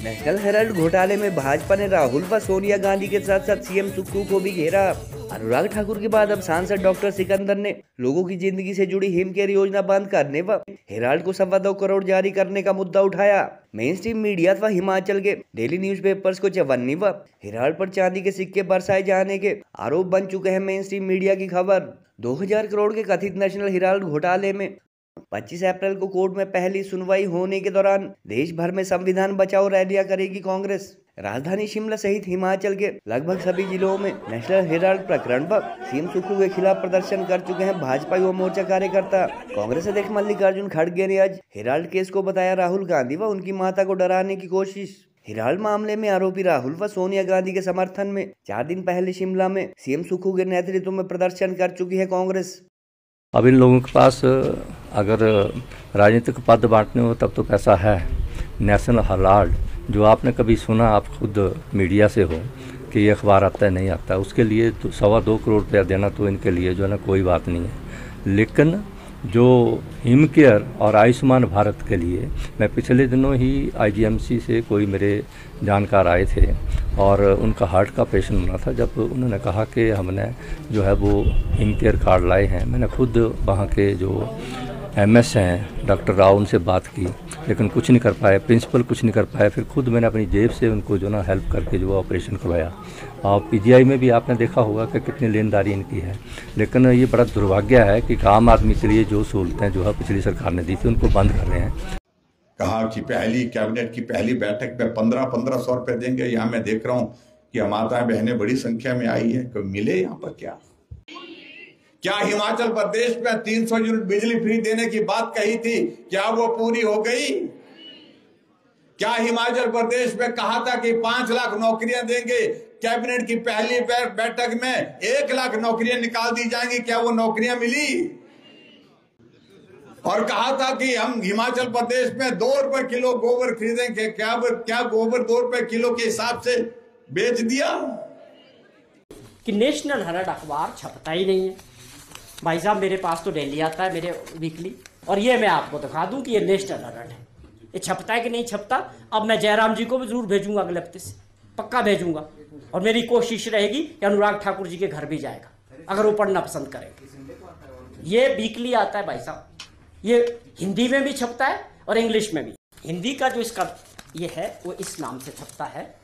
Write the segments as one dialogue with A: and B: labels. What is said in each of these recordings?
A: National Herald घोटाले में भाजपा ने राहुल व सोनिया गांधी के साथ साथ सीएम सुक्खू को भी घेरा। अनुराग ठाकुर के बाद अब सांसद डॉक्टर सिकंदर ने लोगों की जिंदगी से जुड़ी हिम केयर योजना बंद करने व हेराल्ड को 2.25 करोड़ जारी करने का मुद्दा उठाया। मेन स्ट्रीम मीडिया व हिमाचल के डेली न्यूज़पेपर्स को चवन्नी व हेराल्ड पर चांदी के सिक्के बरसाए जाने के आरोप बन चुके हैं। मेन स्ट्रीम मीडिया की खबर 2000 करोड़ के कथित नेशनल हेराल्ड घोटाले में 25 अप्रैल को कोर्ट में पहली सुनवाई होने के दौरान देश भर में संविधान बचाओ रैलियां करेगी कांग्रेस। राजधानी शिमला सहित हिमाचल के लगभग सभी जिलों में नेशनल हेराल्ड प्रकरण पर सीएम सुक्खू के खिलाफ प्रदर्शन कर चुके हैं भाजपा युवा मोर्चा कार्यकर्ता। कांग्रेस अध्यक्ष मल्लिकार्जुन खड़गे ने आज हेराल्ड केस को बताया राहुल गांधी व उनकी माता को डराने की कोशिश। हेराल्ड मामले में आरोपी राहुल व सोनिया गांधी के समर्थन में 4 दिन पहले शिमला में सीएम सुक्खू के नेतृत्व में प्रदर्शन कर चुकी है कांग्रेस।
B: अब इन लोगों के पास अगर राजनीतिक पद बांटने हो तब तो पैसा है। नेशनल हेराल्ड जो आपने कभी सुना, आप खुद मीडिया से हो कि ये अखबार आता है नहीं आता, उसके लिए तो 2.25 करोड़ रुपया देना तो इनके लिए जो है ना कोई बात नहीं है। लेकिन जो हिम केयर और आयुष्मान भारत के लिए मैं पिछले दिनों ही आईजीएमसी से कोई मेरे जानकार आए थे और उनका हार्ट का पेशेंट बना था। जब उन्होंने कहा कि हमने जो है वो हिम केयर कार्ड लाए हैं, मैंने खुद वहाँ के जो एमएस हैं डॉक्टर राव उनसे बात की, लेकिन कुछ नहीं कर पाए, प्रिंसिपल कुछ नहीं कर पाए। फिर खुद मैंने अपनी जेब से उनको जो ना हेल्प करके जो ऑपरेशन करवाया। और पीजीआई में भी आपने देखा होगा कि कितनी लेनदारी इनकी है। लेकिन ये बड़ा दुर्भाग्य है कि आम आदमी के लिए जो सहूलतें जो है पिछली सरकार ने दी थी उनको बंद कर रहे हैं।
C: कहा कि पहली कैबिनेट की पहली बैठक में 1500 रुपए देंगे। यहाँ मैं देख रहा हूँ कि माताएं बहनें बड़ी संख्या में आई है। कोई मिले यहाँ पर क्या हिमाचल प्रदेश में 300 यूनिट बिजली फ्री देने की बात कही थी, क्या वो पूरी हो गई? क्या हिमाचल प्रदेश में कहा था कि 5 लाख नौकरियां देंगे? कैबिनेट की पहली बैठक में 1 लाख नौकरियां निकाल दी जाएंगी, क्या वो नौकरियां मिली? और कहा था कि हम हिमाचल प्रदेश में 2 रुपए किलो गोबर खरीदेंगे, क्या गोबर 2 रुपए किलो के हिसाब से बेच दिया?
D: कि नेशनल हेराल्ड अखबार छपता ही नहीं है। भाई साहब मेरे पास तो डेली आता है मेरे वीकली, और ये मैं आपको दिखा दूं कि ये नेशनल हेराल्ड है। ये छपता है कि नहीं छपता, अब मैं जयराम जी को भी जरूर भेजूंगा, अगले हफ्ते से पक्का भेजूंगा। और मेरी कोशिश रहेगी कि अनुराग ठाकुर जी के घर भी जाएगा अगर वो पढ़ना पसंद करेंगे। ये वीकली आता है भाई साहब, ये हिंदी में भी छपता है और इंग्लिश में भी। हिंदी का जो इसका ये है वो इस नाम से छपता है,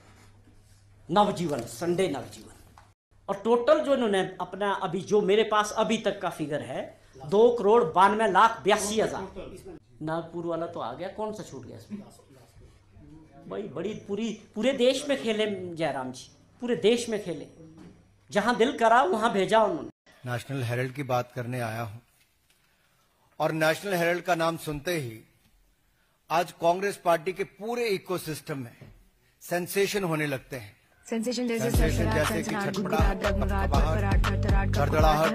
D: नवजीवन, संडे नवजीवन। और टोटल जो इन्होंने अपना अभी जो मेरे पास अभी तक का फिगर है 2,92,82,000। नागपुर वाला तो आ गया, कौन सा छूट गया इसमें? भाई बड़ी पूरे देश में खेले जयराम जी, पूरे देश में खेले, जहां दिल करा वहां भेजा उन्होंने।
E: नेशनल हेराल्ड की बात करने आया हूं और नेशनल हेराल्ड का नाम सुनते ही आज कांग्रेस पार्टी के पूरे इकोसिस्टम में सेंसेशन होने लगते हैं।
F: सेंसेशन जैसे
E: कि छटपटाहट, धड़धड़ाहट, फड़फड़ाहट,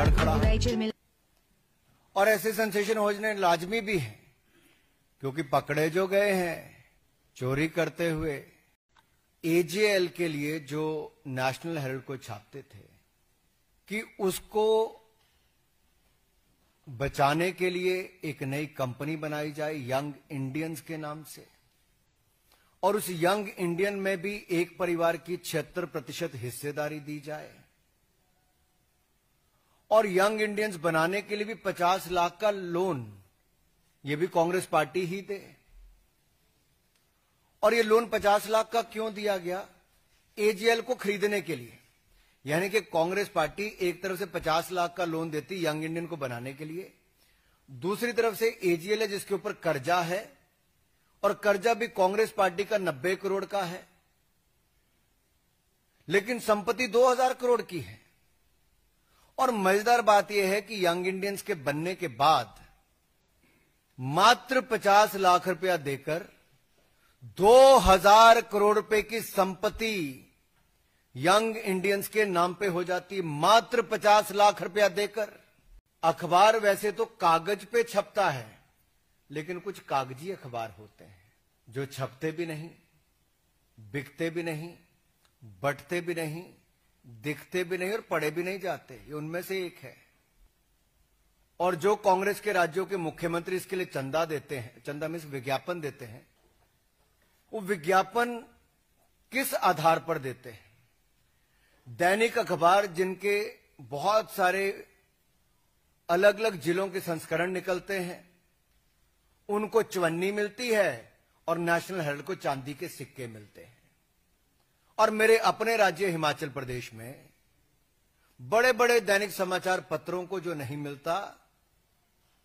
E: लड़खड़ाहट, और ऐसे सेंसेशन होने लाजमी भी है क्योंकि पकड़े जो गए हैं चोरी करते हुए एजेएल के लिए जो नेशनल हेराल्ड को छापते थे कि उसको बचाने के लिए एक नई कंपनी बनाई जाए यंग इंडियंस के नाम से, और उस यंग इंडियन में भी एक परिवार की 76% हिस्सेदारी दी जाए, और यंग इंडियंस बनाने के लिए भी 50 लाख का लोन ये भी कांग्रेस पार्टी ही दे। और ये लोन 50 लाख का क्यों दिया गया? एजीएल को खरीदने के लिए। यानी कि कांग्रेस पार्टी एक तरफ से 50 लाख का लोन देती यंग इंडियन को बनाने के लिए, दूसरी तरफ से एजीएल है जिसके ऊपर कर्जा है, और कर्जा भी कांग्रेस पार्टी का 90 करोड़ का है, लेकिन संपत्ति 2000 करोड़ की है। और मजेदार बात यह है कि यंग इंडियंस के बनने के बाद मात्र 50 लाख रुपया देकर 2000 करोड़ रुपए की संपत्ति यंग इंडियंस के नाम पे हो जाती, मात्र 50 लाख रुपया देकर। अखबार वैसे तो कागज पे छपता है, लेकिन कुछ कागजी अखबार होते हैं जो छपते भी नहीं, बिकते भी नहीं, बंटते भी नहीं, दिखते भी नहीं और पढ़े भी नहीं जाते। ये उनमें से एक है। और जो कांग्रेस के राज्यों के मुख्यमंत्री इसके लिए चंदा देते हैं, चंदा में विज्ञापन देते हैं, वो विज्ञापन किस आधार पर देते हैं? दैनिक अखबार जिनके बहुत सारे अलग अलग जिलों के संस्करण निकलते हैं, उनको चवन्नी मिलती है और नेशनल हेराल्ड को चांदी के सिक्के मिलते हैं। और मेरे अपने राज्य हिमाचल प्रदेश में बड़े बड़े दैनिक समाचार पत्रों को जो नहीं मिलता,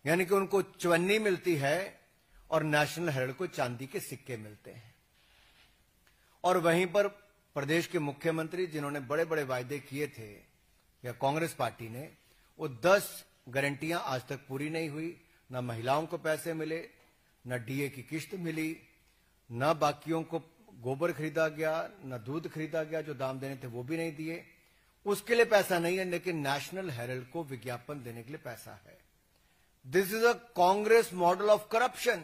E: यानी कि उनको चवन्नी मिलती है और नेशनल हेराल्ड को चांदी के सिक्के मिलते हैं। और वहीं पर प्रदेश के मुख्यमंत्री जिन्होंने बड़े बड़े वायदे किए थे, या कांग्रेस पार्टी ने, वो 10 गारंटियां आज तक पूरी नहीं हुई। न महिलाओं को पैसे मिले, न डीए की किश्त मिली, न बाकियों को गोबर खरीदा गया, न दूध खरीदा गया, जो दाम देने थे वो भी नहीं दिए। उसके लिए पैसा नहीं है, लेकिन नेशनल हेराल्ड को विज्ञापन देने के लिए पैसा है। This is a Congress model of corruption,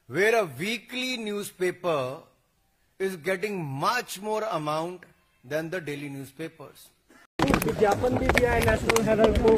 E: where a weekly newspaper is getting much more amount than the daily newspapers.
F: विज्ञापन भी दिया है नेशनल हेराल्ड को।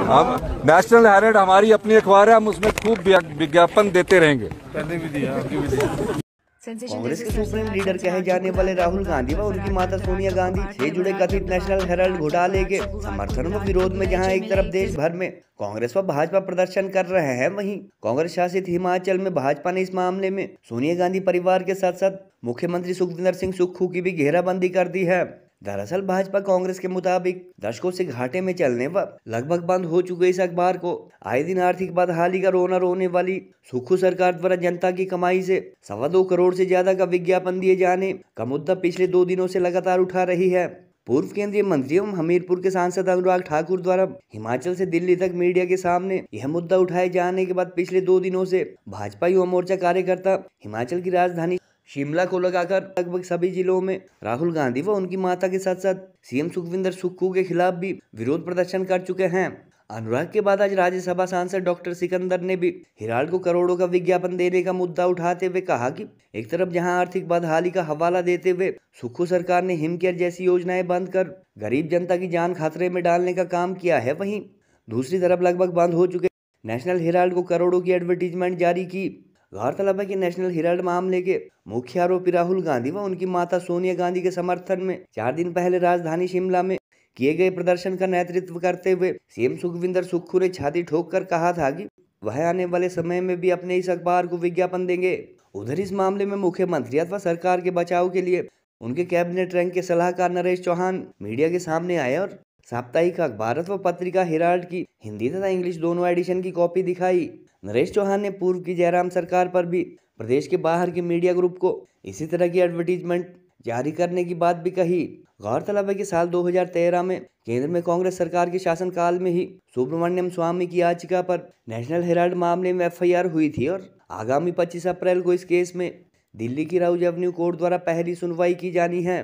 G: हम नेशनल हेराल्ड हमारी अपनी अखबार है, हम उसमें खूब विज्ञापन देते रहेंगे।
F: पहले भी दिया, अभी भी दिया।
A: कांग्रेस के सुप्रीम लीडर कहे जाने वाले राहुल गांधी व उनकी माता सोनिया गांधी से जुड़े कथित नेशनल हेराल्ड घोटाले के समर्थन व विरोध में जहां एक तरफ देश भर में कांग्रेस व भाजपा प्रदर्शन कर रहे हैं, वहीं कांग्रेस शासित हिमाचल में भाजपा ने इस मामले में सोनिया गांधी परिवार के साथ साथ मुख्यमंत्री सुखविंदर सिंह सुक्खू की भी घेराबंदी कर दी है। दरअसल भाजपा कांग्रेस के मुताबिक दशकों से घाटे में चलने व लगभग बंद हो चुके इस अखबार को आए दिन आर्थिक बदहाली का रोना रोने वाली सुक्खू सरकार द्वारा जनता की कमाई से 2.25 करोड़ से ज्यादा का विज्ञापन दिए जाने का मुद्दा पिछले 2 दिनों से लगातार उठा रही है। पूर्व केंद्रीय मंत्री एवं हमीरपुर के सांसद अनुराग ठाकुर द्वारा हिमाचल से दिल्ली तक मीडिया के सामने यह मुद्दा उठाए जाने के बाद पिछले 2 दिनों से भाजपा युवा मोर्चा कार्यकर्ता हिमाचल की राजधानी शिमला को लगाकर लगभग सभी जिलों में राहुल गांधी व उनकी माता के साथ साथ सीएम सुखविंदर सुक्खू के खिलाफ भी विरोध प्रदर्शन कर चुके हैं। अनुराग के बाद आज राज्यसभा सांसद डॉक्टर सिकंदर ने भी हेराल्ड को करोड़ों का विज्ञापन देने का मुद्दा उठाते हुए कहा कि एक तरफ जहां आर्थिक बदहाली का हवाला देते हुए सुक्खू सरकार ने हिमकेयर जैसी योजनाएं बंद कर गरीब जनता की जान खतरे में डालने का काम किया है, वहीं दूसरी तरफ लगभग बंद हो चुके नेशनल हेराल्ड को करोड़ों की एडवर्टीजमेंट जारी की। गौरतलब है कि नेशनल हेराल्ड मामले के मुख्य आरोपी राहुल गांधी व उनकी माता सोनिया गांधी के समर्थन में 4 दिन पहले राजधानी शिमला में किए गए प्रदर्शन का नेतृत्व करते हुए सीएम सुखविंदर सुक्खू ने छाती ठोक कर कहा था कि वह आने वाले समय में भी अपने इस अखबार को विज्ञापन देंगे। उधर इस मामले में मुख्यमंत्री अथवा सरकार के बचाव के लिए उनके कैबिनेट रैंक के सलाहकार नरेश चौहान मीडिया के सामने आए और साप्ताहिक अखबार व पत्रिका हेराल्ड की हिंदी तथा इंग्लिश दोनों एडिशन की कॉपी दिखाई। नरेश चौहान ने पूर्व की जयराम सरकार पर भी प्रदेश के बाहर के मीडिया ग्रुप को इसी तरह की एडवर्टीजमेंट जारी करने की बात भी कही। गौरतलब है कि साल 2013 में केंद्र में कांग्रेस सरकार के शासनकाल में ही सुब्रमण्यम स्वामी की याचिका पर नेशनल हेराल्ड मामले में एफआईआर हुई थी और आगामी 25 अप्रैल को इस केस में दिल्ली की राउज एवेन्यू कोर्ट द्वारा पहली सुनवाई की जानी है।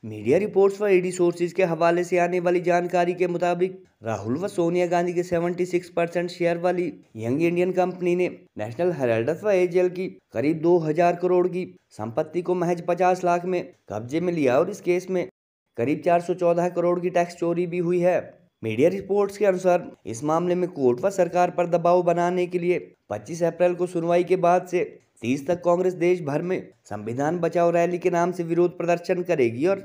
A: मीडिया रिपोर्ट्स व ईडी सोर्सेज के हवाले से आने वाली जानकारी के मुताबिक राहुल व सोनिया गांधी के 76% शेयर वाली यंग इंडियन कंपनी ने नेशनल हेराल्ड व एजेएल की करीब 2000 करोड़ की संपत्ति को महज 50 लाख में कब्जे में लिया और इस केस में करीब 414 करोड़ की टैक्स चोरी भी हुई है। मीडिया रिपोर्ट्स के अनुसार इस मामले में कोर्ट व सरकार पर दबाव बनाने के लिए 25 अप्रैल को सुनवाई के बाद से 30 तक कांग्रेस देश भर में संविधान बचाओ रैली के नाम से विरोध प्रदर्शन करेगी और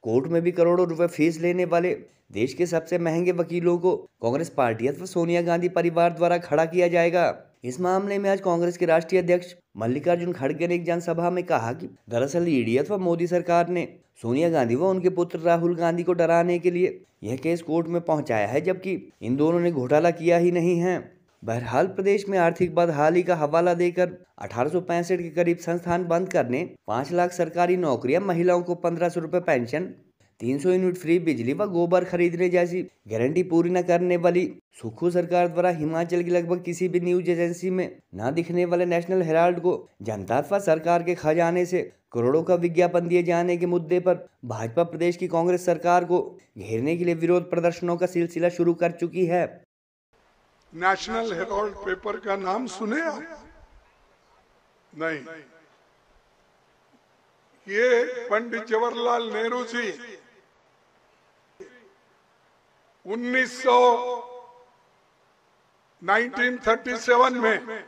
A: कोर्ट में भी करोड़ों रुपए फीस लेने वाले देश के सबसे महंगे वकीलों को कांग्रेस पार्टी अथवा सोनिया गांधी परिवार द्वारा खड़ा किया जाएगा। इस मामले में आज कांग्रेस के राष्ट्रीय अध्यक्ष मल्लिकार्जुन खड़गे ने एक जनसभा में कहा कि दरअसल ईडी अथवा मोदी सरकार ने सोनिया गांधी व उनके पुत्र राहुल गांधी को डराने के लिए यह केस कोर्ट में पहुंचाया है, जबकि इन दोनों ने घोटाला किया ही नहीं है। बहरहाल प्रदेश में आर्थिक बदहाली का हवाला देकर 1865 के करीब संस्थान बंद करने, 5 लाख सरकारी नौकरियां, महिलाओं को 1500 रुपए पेंशन, 300 यूनिट फ्री बिजली व गोबर खरीदने जैसी गारंटी पूरी न करने वाली सुक्खू सरकार द्वारा हिमाचल की लगभग किसी भी न्यूज एजेंसी में न दिखने वाले नेशनल हेराल्ड को जनता अथवा सरकार के खजाने से करोड़ों का विज्ञापन दिए जाने के मुद्दे पर भाजपा प्रदेश की कांग्रेस सरकार को घेरने के लिए विरोध प्रदर्शनों का सिलसिला शुरू कर चुकी है।
H: नेशनल हेराल्ड पेपर का नाम सुने आप? नहीं। ये पंडित जवाहरलाल नेहरू जी 1937 में,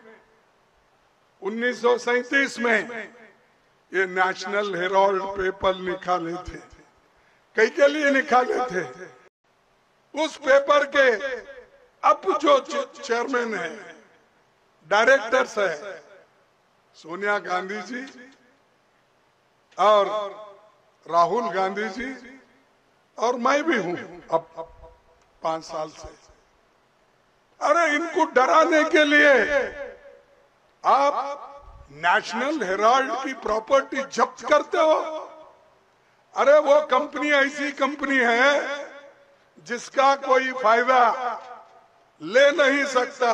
H: 1937 में ये नेशनल हेराल्ड पेपर निकाले थे। कई के लिए निकाले थे? उस पेपर के अब जो चेयरमैन है, डायरेक्टर्स है, सोनिया गांधी जी और राहुल गांधी जी और मैं भी हूं अब 5 साल से। अरे इनको डराने के लिए आप नेशनल हेराल्ड की प्रॉपर्टी जब्त करते हो। अरे वो कंपनी ऐसी कंपनी है जिसका कोई फायदा ले नहीं सकता,